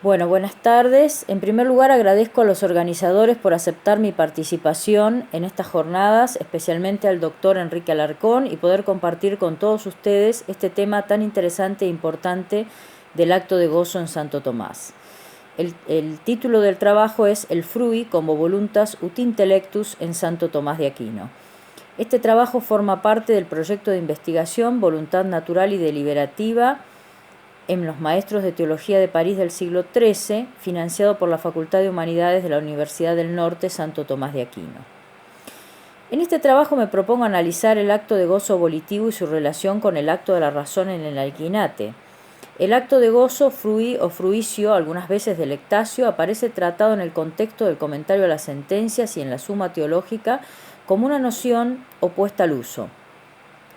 Bueno, buenas tardes. En primer lugar, agradezco a los organizadores por aceptar mi participación en estas jornadas, especialmente al doctor Enrique Alarcón, y poder compartir con todos ustedes este tema tan interesante e importante del acto de gozo en Santo Tomás. El título del trabajo es El frui como voluntas ut intellectus en Santo Tomás de Aquino. Este trabajo forma parte del proyecto de investigación Voluntad Natural y Deliberativa en los Maestros de Teología de París del siglo XIII, financiado por la Facultad de Humanidades de la Universidad del Norte Santo Tomás de Aquino. En este trabajo me propongo analizar el acto de gozo volitivo y su relación con el acto de la razón en el alquinate. El acto de gozo, frui o fruicio, algunas veces delectatio, aparece tratado en el contexto del comentario a las sentencias y en la Suma Teológica como una noción opuesta al uso,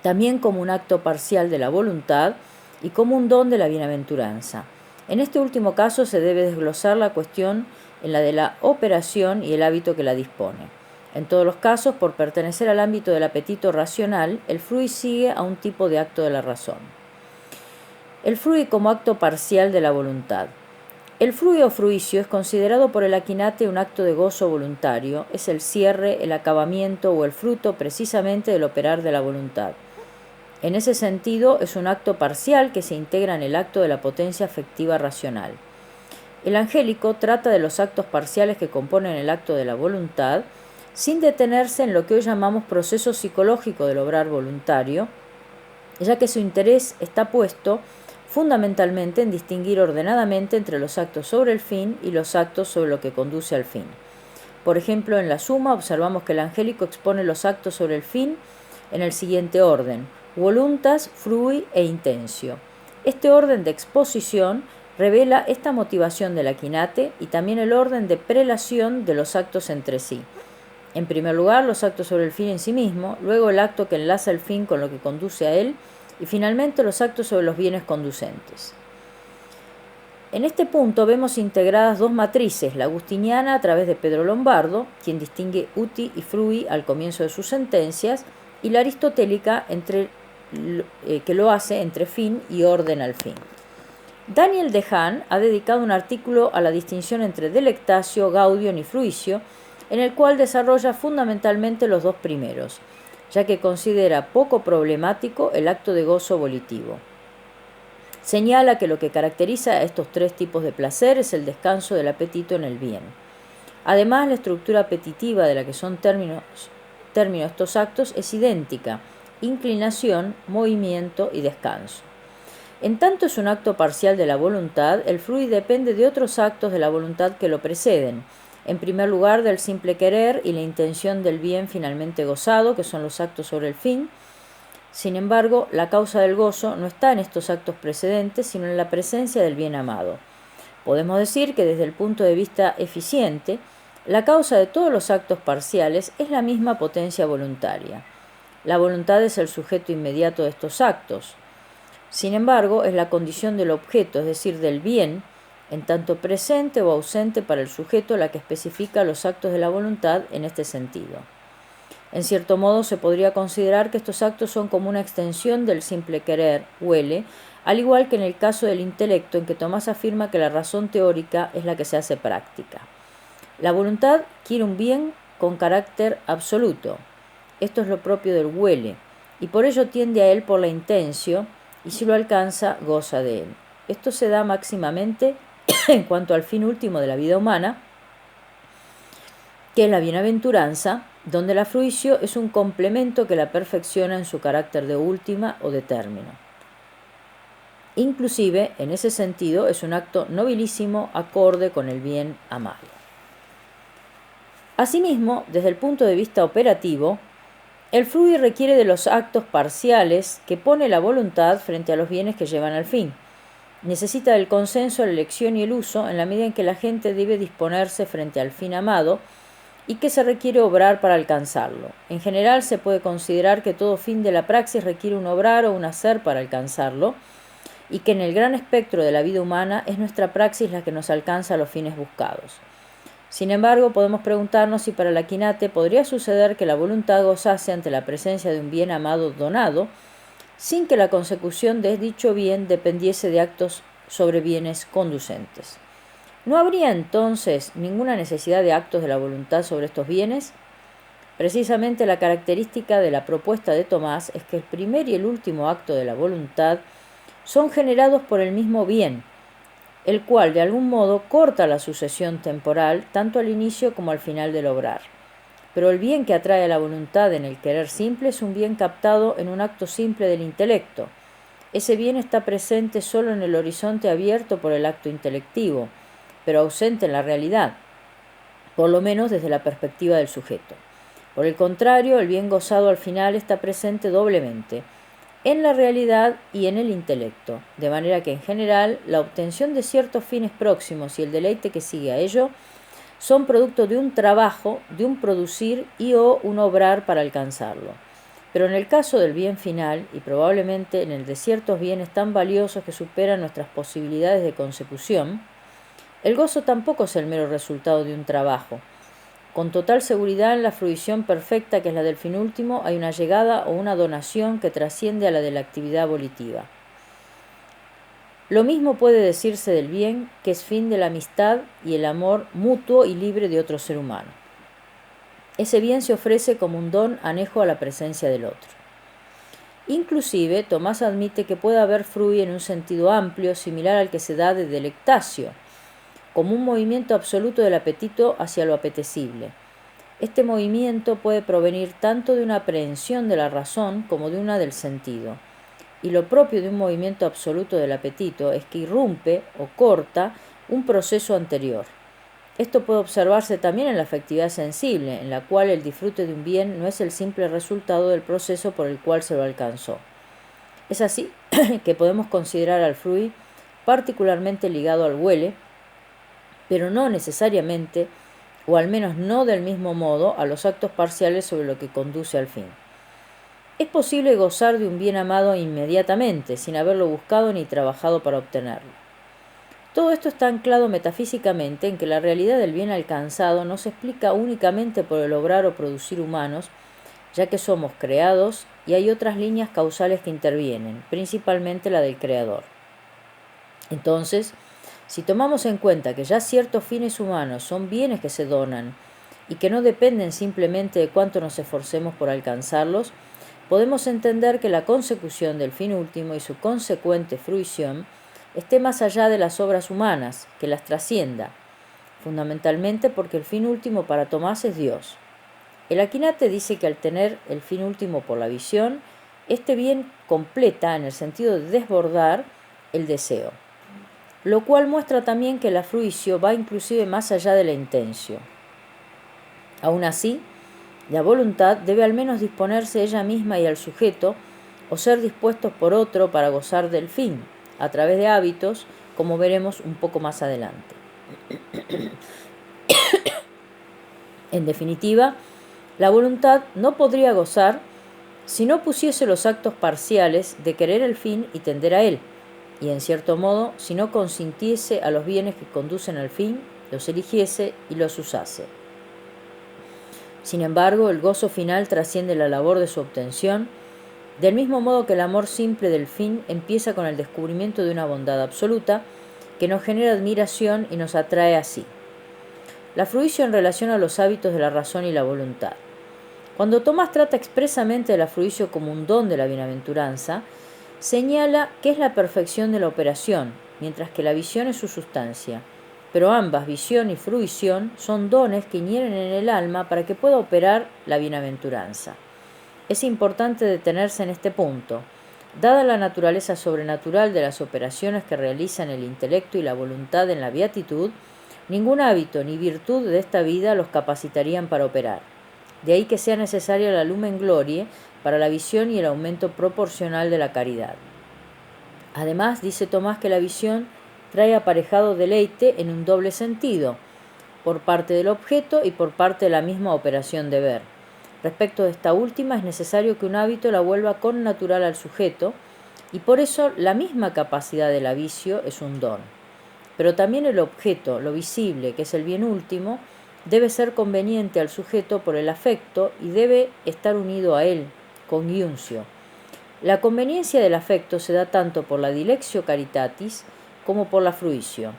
también como un acto parcial de la voluntad y como un don de la bienaventuranza. En este último caso se debe desglosar la cuestión en la de la operación y el hábito que la dispone. En todos los casos, por pertenecer al ámbito del apetito racional, el frui sigue a un tipo de acto de la razón. El frui como acto parcial de la voluntad. El frui o fruicio es considerado por el Aquinate un acto de gozo voluntario, es el cierre, el acabamiento o el fruto precisamente del operar de la voluntad. En ese sentido, es un acto parcial que se integra en el acto de la potencia afectiva racional. El angélico trata de los actos parciales que componen el acto de la voluntad, sin detenerse en lo que hoy llamamos proceso psicológico del obrar voluntario, ya que su interés está puesto fundamentalmente en distinguir ordenadamente entre los actos sobre el fin y los actos sobre lo que conduce al fin. Por ejemplo, en la Suma observamos que el angélico expone los actos sobre el fin en el siguiente orden: voluntas, frui e intensio. Este orden de exposición revela esta motivación del Aquinate y también el orden de prelación de los actos entre sí. En primer lugar, los actos sobre el fin en sí mismo, luego el acto que enlaza el fin con lo que conduce a él, y finalmente los actos sobre los bienes conducentes. En este punto vemos integradas dos matrices, la agustiniana a través de Pedro Lombardo, quien distingue uti y frui al comienzo de sus sentencias, y la aristotélica que lo hace entre fin y orden al fin. Daniel Dehaene ha dedicado un artículo a la distinción entre delectatio, gaudium y fruicio, en el cual desarrolla fundamentalmente los dos primeros, ya que considera poco problemático el acto de gozo volitivo. Señala que lo que caracteriza a estos tres tipos de placer es el descanso del apetito en el bien. Además, la estructura apetitiva de la que son términos estos actos es idéntica: inclinación, movimiento y descanso. En tanto es un acto parcial de la voluntad, el frui depende de otros actos de la voluntad que lo preceden. En primer lugar, del simple querer y la intención del bien finalmente gozado, que son los actos sobre el fin. Sin embargo, la causa del gozo no está en estos actos precedentes, sino en la presencia del bien amado. Podemos decir que desde el punto de vista eficiente, la causa de todos los actos parciales es la misma potencia voluntaria. La voluntad es el sujeto inmediato de estos actos. Sin embargo, es la condición del objeto, es decir, del bien, en tanto presente o ausente para el sujeto, la que especifica los actos de la voluntad en este sentido. En cierto modo, se podría considerar que estos actos son como una extensión del simple querer, huele, al igual que en el caso del intelecto, en que Tomás afirma que la razón teórica es la que se hace práctica. La voluntad quiere un bien con carácter absoluto. Esto es lo propio del huele, y por ello tiende a él por la intensio, y si lo alcanza, goza de él. Esto se da máximamente en cuanto al fin último de la vida humana, que es la bienaventuranza, donde la fruicio es un complemento que la perfecciona en su carácter de última o de término. Inclusive, en ese sentido, es un acto nobilísimo acorde con el bien amado. Asimismo, desde el punto de vista operativo, el frui requiere de los actos parciales que pone la voluntad frente a los bienes que llevan al fin. Necesita del consenso, la elección y el uso en la medida en que la gente debe disponerse frente al fin amado y que se requiere obrar para alcanzarlo. En general, se puede considerar que todo fin de la praxis requiere un obrar o un hacer para alcanzarlo, y que en el gran espectro de la vida humana es nuestra praxis la que nos alcanza a los fines buscados. Sin embargo, podemos preguntarnos si para el Aquinate podría suceder que la voluntad gozase ante la presencia de un bien amado donado, sin que la consecución de dicho bien dependiese de actos sobre bienes conducentes. ¿No habría entonces ninguna necesidad de actos de la voluntad sobre estos bienes? Precisamente la característica de la propuesta de Tomás es que el primer y el último acto de la voluntad son generados por el mismo bien, el cual de algún modo corta la sucesión temporal tanto al inicio como al final del obrar. Pero el bien que atrae a la voluntad en el querer simple es un bien captado en un acto simple del intelecto. Ese bien está presente solo en el horizonte abierto por el acto intelectivo, pero ausente en la realidad, por lo menos desde la perspectiva del sujeto. Por el contrario, el bien gozado al final está presente doblemente, en la realidad y en el intelecto, de manera que en general la obtención de ciertos fines próximos y el deleite que sigue a ello son producto de un trabajo, de un producir y o un obrar para alcanzarlo. Pero en el caso del bien final, y probablemente en el de ciertos bienes tan valiosos que superan nuestras posibilidades de consecución, el gozo tampoco es el mero resultado de un trabajo. Con total seguridad en la fruición perfecta que es la del fin último hay una llegada o una donación que trasciende a la de la actividad volitiva. Lo mismo puede decirse del bien, que es fin de la amistad y el amor mutuo y libre de otro ser humano. Ese bien se ofrece como un don anejo a la presencia del otro. Inclusive, Tomás admite que puede haber frui en un sentido amplio, similar al que se da de delectatio, como un movimiento absoluto del apetito hacia lo apetecible. Este movimiento puede provenir tanto de una aprehensión de la razón como de una del sentido. Y lo propio de un movimiento absoluto del apetito es que irrumpe o corta un proceso anterior. Esto puede observarse también en la afectividad sensible, en la cual el disfrute de un bien no es el simple resultado del proceso por el cual se lo alcanzó. Es así que podemos considerar al frui particularmente ligado al huele, pero no necesariamente, o al menos no del mismo modo, a los actos parciales sobre lo que conduce al fin. Es posible gozar de un bien amado inmediatamente, sin haberlo buscado ni trabajado para obtenerlo. Todo esto está anclado metafísicamente en que la realidad del bien alcanzado no se explica únicamente por el obrar o producir humanos, ya que somos creados y hay otras líneas causales que intervienen, principalmente la del creador. Entonces, si tomamos en cuenta que ya ciertos fines humanos son bienes que se donan y que no dependen simplemente de cuánto nos esforcemos por alcanzarlos, podemos entender que la consecución del fin último y su consecuente fruición esté más allá de las obras humanas, que las trascienda, fundamentalmente porque el fin último para Tomás es Dios. El Aquinate dice que al tener el fin último por la visión, este bien completa en el sentido de desbordar el deseo, lo cual muestra también que la fruicio va inclusive más allá de la intención. Aún así, la voluntad debe al menos disponerse ella misma y al sujeto, o ser dispuestos por otro para gozar del fin, a través de hábitos, como veremos un poco más adelante. En definitiva, la voluntad no podría gozar si no pusiese los actos parciales de querer el fin y tender a él, y en cierto modo, si no consintiese a los bienes que conducen al fin, los eligiese y los usase. Sin embargo, el gozo final trasciende la labor de su obtención, del mismo modo que el amor simple del fin empieza con el descubrimiento de una bondad absoluta que nos genera admiración y nos atrae así. La fruición en relación a los hábitos de la razón y la voluntad. Cuando Tomás trata expresamente de la fruición como un don de la bienaventuranza, señala que es la perfección de la operación, mientras que la visión es su sustancia. Pero ambas, visión y fruición, son dones que inhieren en el alma para que pueda operar la bienaventuranza. Es importante detenerse en este punto. Dada la naturaleza sobrenatural de las operaciones que realizan el intelecto y la voluntad en la beatitud, ningún hábito ni virtud de esta vida los capacitarían para operar. De ahí que sea necesaria la lumen glorie para la visión y el aumento proporcional de la caridad. Además, dice Tomás que la visión trae aparejado deleite en un doble sentido, por parte del objeto y por parte de la misma operación de ver. Respecto de esta última, es necesario que un hábito la vuelva connatural al sujeto, y por eso la misma capacidad de la vicio es un don. Pero también el objeto, lo visible, que es el bien último, debe ser conveniente al sujeto por el afecto y debe estar unido a él, congiuncio. La conveniencia del afecto se da tanto por la dilectio caritatis como por la fruicio.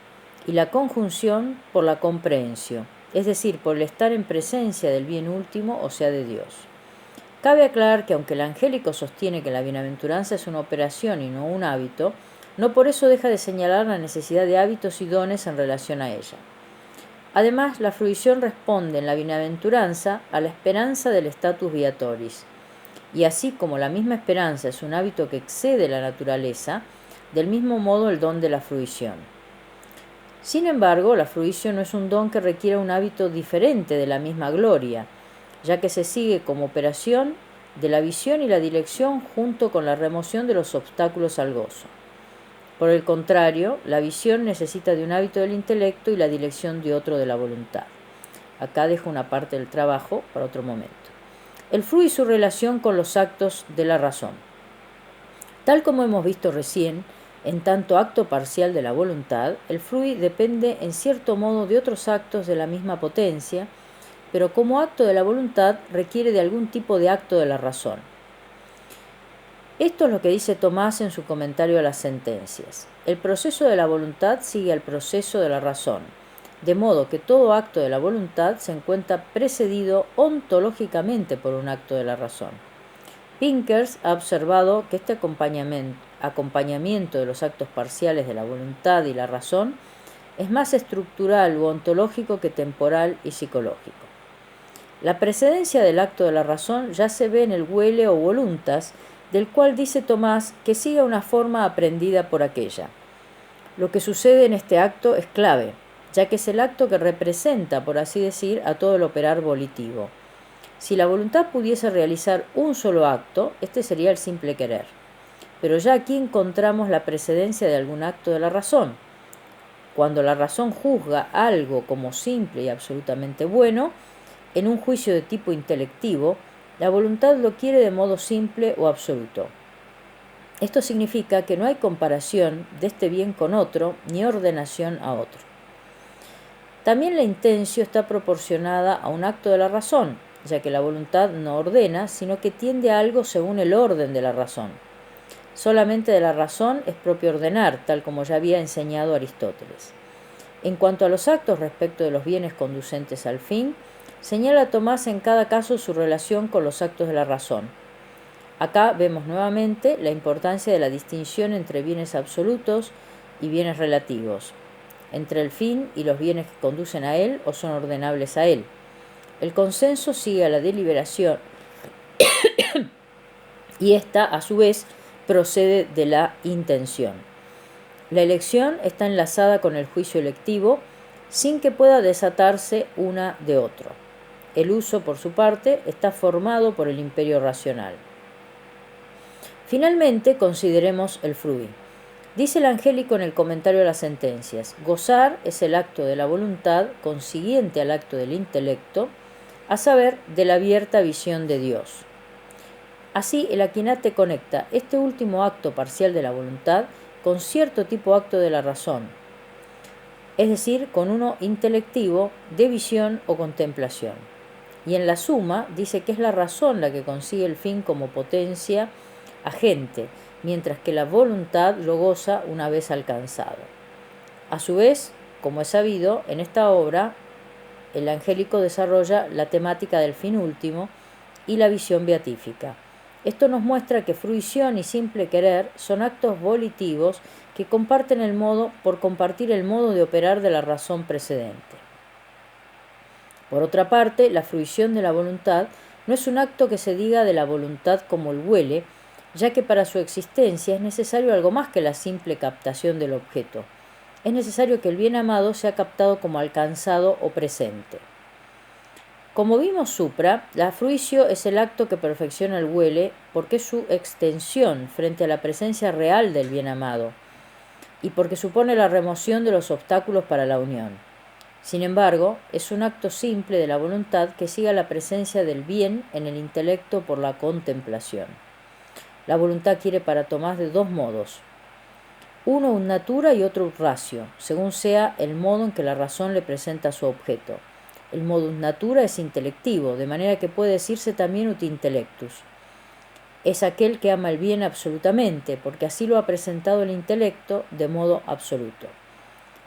y la conjunción por la comprehensión, es decir, por el estar en presencia del bien último, o sea, de Dios. Cabe aclarar que aunque el angélico sostiene que la bienaventuranza es una operación y no un hábito, no por eso deja de señalar la necesidad de hábitos y dones en relación a ella. Además, la fruición responde en la bienaventuranza a la esperanza del status viatoris, y así como la misma esperanza es un hábito que excede la naturaleza, del mismo modo el don de la fruición. Sin embargo, la fruición no es un don que requiera un hábito diferente de la misma gloria, ya que se sigue como operación de la visión y la dirección junto con la remoción de los obstáculos al gozo. Por el contrario, la visión necesita de un hábito del intelecto y la dirección de otro de la voluntad. Acá dejo una parte del trabajo para otro momento. El frui y su relación con los actos de la razón. Tal como hemos visto recién, en tanto acto parcial de la voluntad, el frui depende en cierto modo de otros actos de la misma potencia, pero como acto de la voluntad requiere de algún tipo de acto de la razón. Esto es lo que dice Tomás en su comentario a las sentencias. El proceso de la voluntad sigue al proceso de la razón, de modo que todo acto de la voluntad se encuentra precedido ontológicamente por un acto de la razón. Pinkers ha observado que este acompañamiento de los actos parciales de la voluntad y la razón es más estructural u ontológico que temporal y psicológico. La precedencia del acto de la razón ya se ve en el huele o voluntas, del cual dice Tomás que sigue una forma aprendida por aquella. Lo que sucede en este acto es clave, ya que es el acto que representa, por así decir, a todo el operar volitivo. Si la voluntad pudiese realizar un solo acto, este sería el simple querer. Pero ya aquí encontramos la precedencia de algún acto de la razón. Cuando la razón juzga algo como simple y absolutamente bueno, en un juicio de tipo intelectivo, la voluntad lo quiere de modo simple o absoluto. Esto significa que no hay comparación de este bien con otro, ni ordenación a otro. También la intención está proporcionada a un acto de la razón, ya que la voluntad no ordena, sino que tiende a algo según el orden de la razón. Solamente de la razón es propio ordenar, tal como ya había enseñado Aristóteles. En cuanto a los actos respecto de los bienes conducentes al fin, señala Tomás en cada caso su relación con los actos de la razón. Acá vemos nuevamente la importancia de la distinción entre bienes absolutos y bienes relativos, entre el fin y los bienes que conducen a él o son ordenables a él. El consenso sigue a la deliberación y esta, a su vez, procede de la intención. La elección está enlazada con el juicio electivo sin que pueda desatarse una de otro. El uso, por su parte, está formado por el imperio racional. Finalmente, consideremos el frui. Dice el angélico en el comentario a las sentencias: gozar es el acto de la voluntad consiguiente al acto del intelecto, a saber, de la abierta visión de Dios. Así, el Aquinate conecta este último acto parcial de la voluntad con cierto tipo acto de la razón, es decir, con uno intelectivo de visión o contemplación. Y en la suma dice que es la razón la que consigue el fin como potencia agente, mientras que la voluntad lo goza una vez alcanzado. A su vez, como es sabido, en esta obra el angélico desarrolla la temática del fin último y la visión beatífica. Esto nos muestra que fruición y simple querer son actos volitivos que comparten por compartir el modo de operar de la razón precedente. Por otra parte, la fruición de la voluntad no es un acto que se diga de la voluntad como el huele, ya que para su existencia es necesario algo más que la simple captación del objeto. Es necesario que el bien amado sea captado como alcanzado o presente. Como vimos supra, la fruitio es el acto que perfecciona el huele porque es su extensión frente a la presencia real del bien amado y porque supone la remoción de los obstáculos para la unión. Sin embargo, es un acto simple de la voluntad que sigue la presencia del bien en el intelecto por la contemplación. La voluntad quiere para Tomás de dos modos: uno un natura y otro un ratio, según sea el modo en que la razón le presenta su objeto. El modus natura es intelectivo, de manera que puede decirse también ut intellectus. Es aquel que ama el bien absolutamente, porque así lo ha presentado el intelecto de modo absoluto.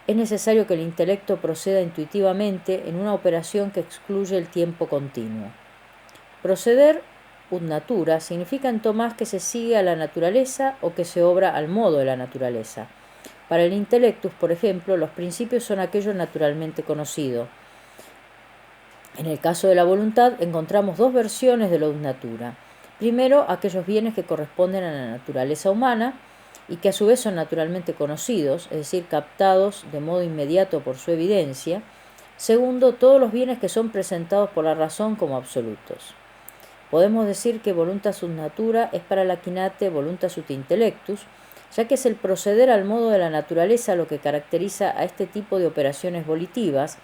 es necesario que el intelecto proceda intuitivamente en una operación que excluye el tiempo continuo. Proceder ut natura significa en Tomás que se sigue a la naturaleza o que se obra al modo de la naturaleza. Para el intellectus, por ejemplo, los principios son aquello naturalmente conocido. En el caso de la voluntad encontramos dos versiones de lo ut natura. Primero, aquellos bienes que corresponden a la naturaleza humana y que a su vez son naturalmente conocidos, es decir, captados de modo inmediato por su evidencia. Segundo, todos los bienes que son presentados por la razón como absolutos. Podemos decir que voluntas ut natura es para la quinate voluntas ut intellectus, ya que es el proceder al modo de la naturaleza lo que caracteriza a este tipo de operaciones volitivas,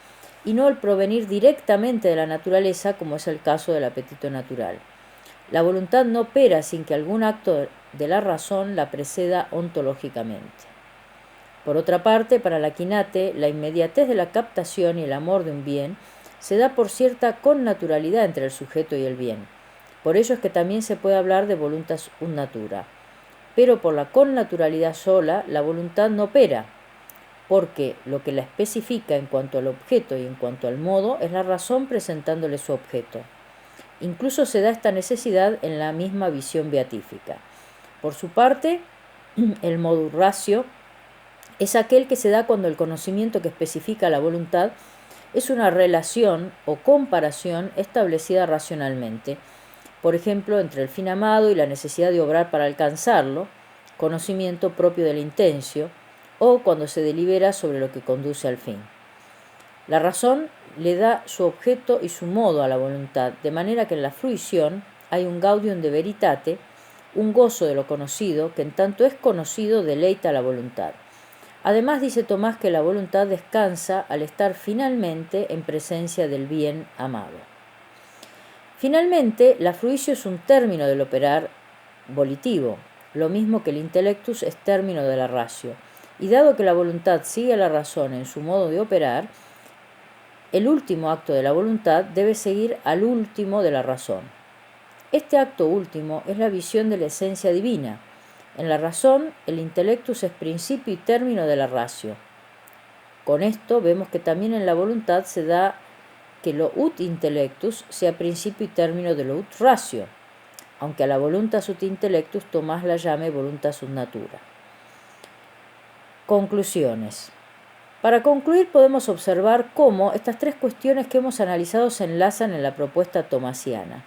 y no el provenir directamente de la naturaleza, como es el caso del apetito natural. La voluntad no opera sin que algún acto de la razón la preceda ontológicamente. Por otra parte, para la quinate, la inmediatez de la captación y el amor de un bien se da por cierta connaturalidad entre el sujeto y el bien. Por ello es que también se puede hablar de voluntas ut natura. Pero por la connaturalidad sola, la voluntad no opera, porque lo que la especifica en cuanto al objeto y en cuanto al modo es la razón presentándole su objeto. Incluso se da esta necesidad en la misma visión beatífica. Por su parte, el modus ratio es aquel que se da cuando el conocimiento que especifica la voluntad es una relación o comparación establecida racionalmente, por ejemplo, entre el fin amado y la necesidad de obrar para alcanzarlo, conocimiento propio del intencio, o cuando se delibera sobre lo que conduce al fin. La razón le da su objeto y su modo a la voluntad, de manera que en la fruición hay un gaudium de veritate, un gozo de lo conocido, que en tanto es conocido deleita a la voluntad. Además dice Tomás que la voluntad descansa al estar finalmente en presencia del bien amado. Finalmente, la fruicio es un término del operar volitivo, lo mismo que el intellectus es término de la ratio, y dado que la voluntad sigue a la razón en su modo de operar, el último acto de la voluntad debe seguir al último de la razón. Este acto último es la visión de la esencia divina. En la razón, el intellectus es principio y término de la ratio. Con esto vemos que también en la voluntad se da que lo ut intellectus sea principio y término de lo ut ratio, aunque a la voluntas ut intellectus Tomás la llame voluntas ut natura. Conclusiones. Para concluir podemos observar cómo estas tres cuestiones que hemos analizado se enlazan en la propuesta tomasiana.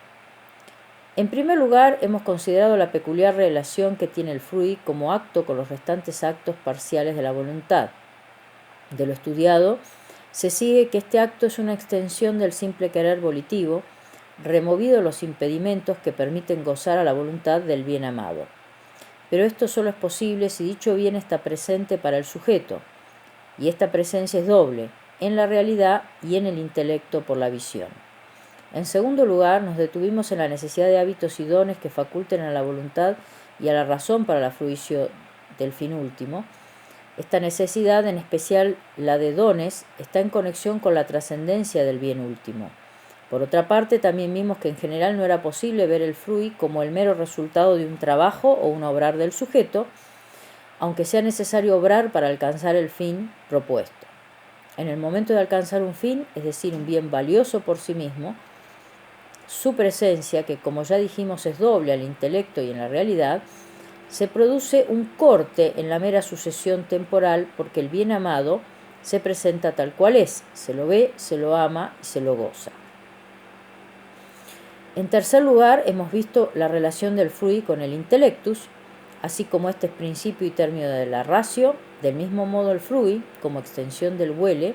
En primer lugar, hemos considerado la peculiar relación que tiene el frui como acto con los restantes actos parciales de la voluntad. De lo estudiado, se sigue que este acto es una extensión del simple querer volitivo, removido los impedimentos que permiten gozar a la voluntad del bien amado. Pero esto solo es posible si dicho bien está presente para el sujeto, y esta presencia es doble, en la realidad y en el intelecto por la visión. En segundo lugar, nos detuvimos en la necesidad de hábitos y dones que faculten a la voluntad y a la razón para la fruición del fin último. Esta necesidad, en especial la de dones, está en conexión con la trascendencia del bien último. Por otra parte, también vimos que en general no era posible ver el frui como el mero resultado de un trabajo o un obrar del sujeto, aunque sea necesario obrar para alcanzar el fin propuesto. En el momento de alcanzar un fin, es decir, un bien valioso por sí mismo, su presencia, que como ya dijimos es doble al intelecto y en la realidad, se produce un corte en la mera sucesión temporal porque el bien amado se presenta tal cual es, se lo ve, se lo ama y se lo goza. En tercer lugar, hemos visto la relación del frui con el intellectus, así como este es principio y término de la ratio. Del mismo modo el frui, como extensión del huele,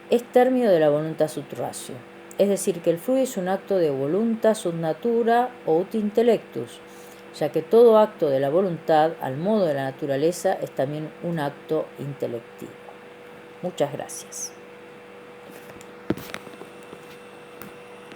es término de la voluntas ut ratio. Es decir, que el frui es un acto de voluntas ut natura o ut intellectus, ya que todo acto de la voluntad, al modo de la naturaleza, es también un acto intelectivo. Muchas gracias.